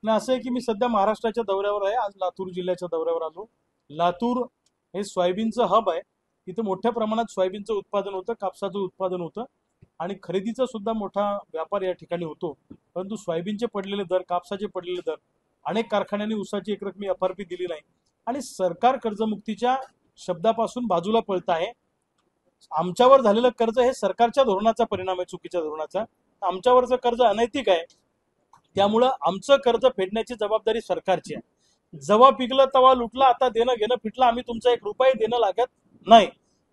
नाही, असं आहे की मी सध्या महाराष्ट्राच्या दौऱ्यावर आहे. आज लातूर जिल्ह्याच्या दौऱ्यावर आलो. लातूर हे सोयाबीनचं हब आहे. इथं मोठ्या प्रमाणात सोयाबीनचं उत्पादन होतं, कापसाचं उत्पादन होतं आणि खरेदीचा सुद्धा मोठा व्यापार या ठिकाणी होतो. परंतु सोयाबीनचे पडलेले दर, कापसाचे पडलेले दर, अनेक कारखान्यांनी ऊसाची एकरकमी FRP दिली नाही आणि सरकार कर्जमुक्तीच्या शब्दापासून बाजूला पळत आहे. आमच्यावर झालेलं कर्ज हे सरकारच्या धोरणाचा परिणाम आहे, चुकीच्या धोरणाचा. आमच्यावरचं कर्ज अनैतिक आहे, त्यामुळं आमचं कर्ज फेडण्याची जबाबदारी सरकारची आहे. जेव्हा पिकलं तेव्हा लुटलं, आता देणं घेणं फिटलं, आम्ही तुमचा 1 रुपया देणं लागत नाही.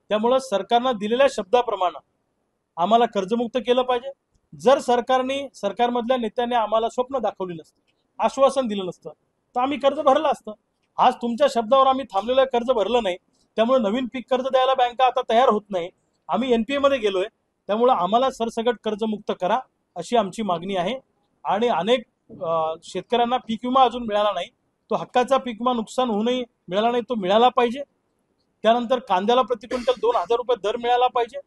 त्यामुळं सरकारनं दिलेल्या शब्दाप्रमाणे आम्हाला कर्जमुक्त केलं पाहिजे. जर सरकारमधल्या नेत्याने आम्हाला स्वप्न दाखवली नसतं, आश्वासन दिलं नसतं, तर आम्ही कर्ज भरलं असतं. आज तुमच्या शब्दावर आम्ही थांबलेलं कर्ज भरलं नाही, त्यामुळे नवीन पीक कर्ज द्यायला बँका आता तयार होत नाही. आम्ही NPA मध्ये गेलोय, त्यामुळे आम्हाला सरसकट कर्जमुक्त करा अशी आमची मागणी आहे. आणि अनेक शेतकऱ्यांना पीक विमा अजून मिळाला नाही, तो हक्काचा पीक विमा नुकसान होऊनही मिळाला नाही, तो मिळाला पाहिजे. त्यानंतर कांद्याला प्रति क्विंटल 2000 रुपये दर मिळाला पाहिजे,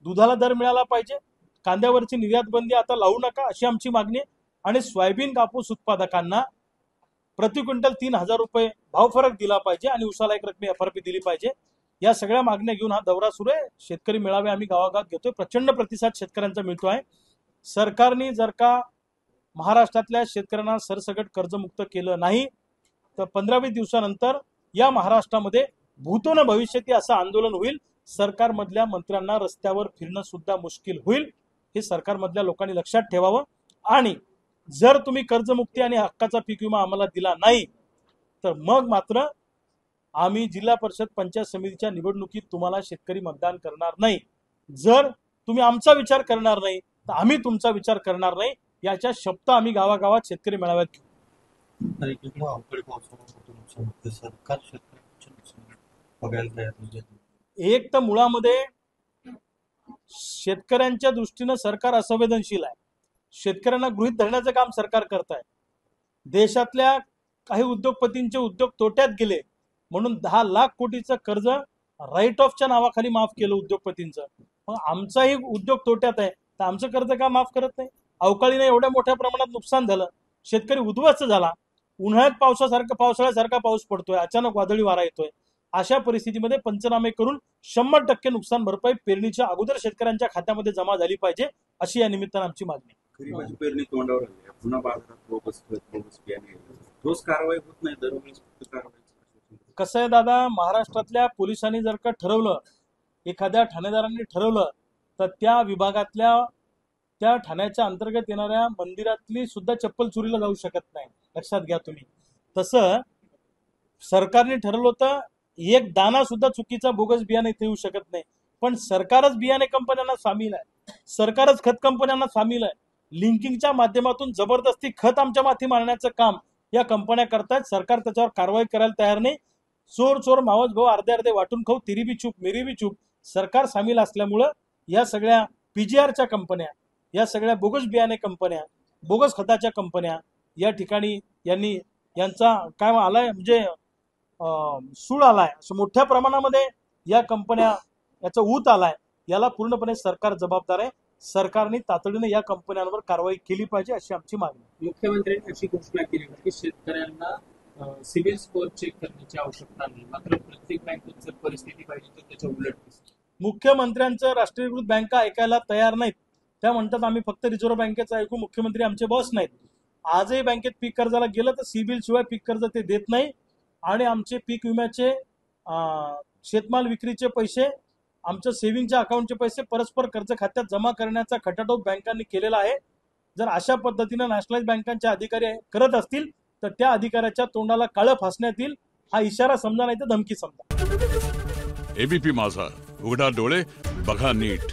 दुधाला दर मिळाला पाहिजे, कांद्यावरची निर्यात बंदी आता लावू नका अशी आमची मागणी आहे. आणि सोयाबीन कापूस उत्पादकांना प्रति क्विंटल 3000 रुपये भाव फरक दिला पाहिजे आणि ऊसाला एकरकमी FRP दिली पाहिजे. या सगळ्या मागण्या घेऊन हा दौरा सुरू आहे. शेतकरी मेळावे आम्ही गावागावात घेतोय, प्रचंड प्रतिसाद शेतकऱ्यांचा मिळतो आहे. सरकारने जर का महाराष्ट्रातल्या शेतकऱ्यांना सरसकट कर्जमुक्त केलं नाही तर 15-20 दिवसानंतर या महाराष्ट्रामध्ये भूतो न भविष्यती असं आंदोलन होईल. सरकारमधल्या मंत्र्यांना रस्त्यावर फिरणं सुद्धा मुश्किल होईल. हे सरकारमधल्या लोकांनी लक्षात ठेवावं. आणि जर तुम्ही कर्जमुक्ती आणि हक्काचा पीक विमा आम्हाला दिला नाही तर मग मात्र आम्ही जिल्हा परिषद पंचायत समितीच्या निवडणुकीत तुम्हाला शेतकरी मतदान करणार नाही. जर तुम्ही आमचा विचार करणार नाही तर आम्ही तुमचा विचार करणार नाही, याच्या शब्द आम्ही गावागावात शेतकरी मेळाव्यात घेऊ. एक तर मुळामध्ये शेतकऱ्यांच्या दृष्टीनं सरकार असंवेदनशील आहे. शेतकऱ्यांना गृहीत धरण्याचं काम सरकार करत आहे. देशातल्या काही उद्योगपतींचे उद्योग तोट्यात गेले म्हणून 10 लाख कोटीचं कर्ज राईट ऑफच्या नावाखाली माफ केलं उद्योगपतींचं. मग आमचाही उद्योग तोट्यात आहे तर आमचं कर्ज का माफ करत नाही? अवकाळीने एवढ्या मोठ्या प्रमाणात नुकसान झालं, शेतकरी उद्ध्वस्त झाला. उन्हाळ्यात पावसाळ्यासारखा पाऊस पडतोय, अचानक वादळी वारा येतोय. अशा परिस्थितीमध्ये पंचनामे करून 100% नुकसान भरपाई पेरणीच्या अगोदर शेतकऱ्यांच्या खात्यामध्ये जमा झाली पाहिजे अशी या निमित्तानं आमची मागणी. खरीपाची पेरणी तोंडावर आली, पुन्हा बाजारात बोगस बियाणे, ठोस कारवाई होत नाही, दरवेळेस कारवाई. कसं आहे दादा, महाराष्ट्रातल्या पोलिसांनी जर का ठरवलं, एखाद्या ठाणेदारांनी ठरवलं तर त्या विभागातल्या त्या ठाण्याच्या अंतर्गत येणाऱ्या मंदिरातली सुद्धा चप्पल चोरीला जाऊ शकत नाही. लक्षात घ्या तुम्ही. तसं सरकारने ठरवलं तर एक दाना सुद्धा चुकीचा बोगस बियाणे इथे येऊ शकत नाही. पण सरकारच बियाणे कंपन्यांना सामील आहे, सरकारच खत कंपन्यांना सामील आहे. लिंकिंगच्या माध्यमातून जबरदस्ती खत आमच्या माथी मारण्याचं काम या कंपन्या करतायत. सरकार त्याच्यावर कारवाई करायला तयार नाही. चोर चोर मावस भाऊ अर्धे वाटून खाऊ, तिरी बी चूप मेरी बी चूप. सरकार सामील असल्यामुळं या सगळ्या PGRच्या कंपन्या, या सगळ्या बोगस बियाणे कंपन्या, बोगस खताच्या कंपन्या या ठिकाणी यांचा काय आलाय म्हणजे सूळ आलाय, असं मोठ्या प्रमाणामध्ये या कंपन्या याचा ऊत आलाय. याला पूर्णपणे सरकार जबाबदार आहे. सरकारने तातडीने या कंपन्यांवर कारवाई केली पाहिजे अशी आमची मागणी. मुख्यमंत्र्यांनी अशी घोषणा केली की शेतकऱ्यांना सिबिल स्कोअर चेक करण्याची आवश्यकता नाही, मात्र प्रत्येक बँकेत जर परिस्थिती पाहिजे तर त्याच्या उलट. मुख्यमंत्र्यांचं राष्ट्रीयकृत बँका ऐकायला तयार नाहीत. त्या म्हणतात आम्ही फक्त रिझर्व्ह बँकेचं ऐकू, मुख्यमंत्री आमचे बॉस नाहीत. आजही बँकेत पीक कर्जाला गेलं तर सिबिल शिवाय पीक कर्ज ते देत नाही. आणि आमचे पीक विम्याचे, शेतमाल विक्रीचे पैसे, आमच्या सेव्हिंगच्या अकाउंटचे पैसे परस्पर कर्ज खात्यात जमा करण्याचा खटाटोप बँकांनी केलेला आहे. जर अशा पद्धतीने नॅशनलाइज बँकांचे अधिकारी करत असतील तर त्या अधिकाऱ्याच्या तोंडाला काळं फासण्यात येईल. हा इशारा समजा, नाही तर धमकी समजा. ABP माझा, उघडा डोळे बघा नीट.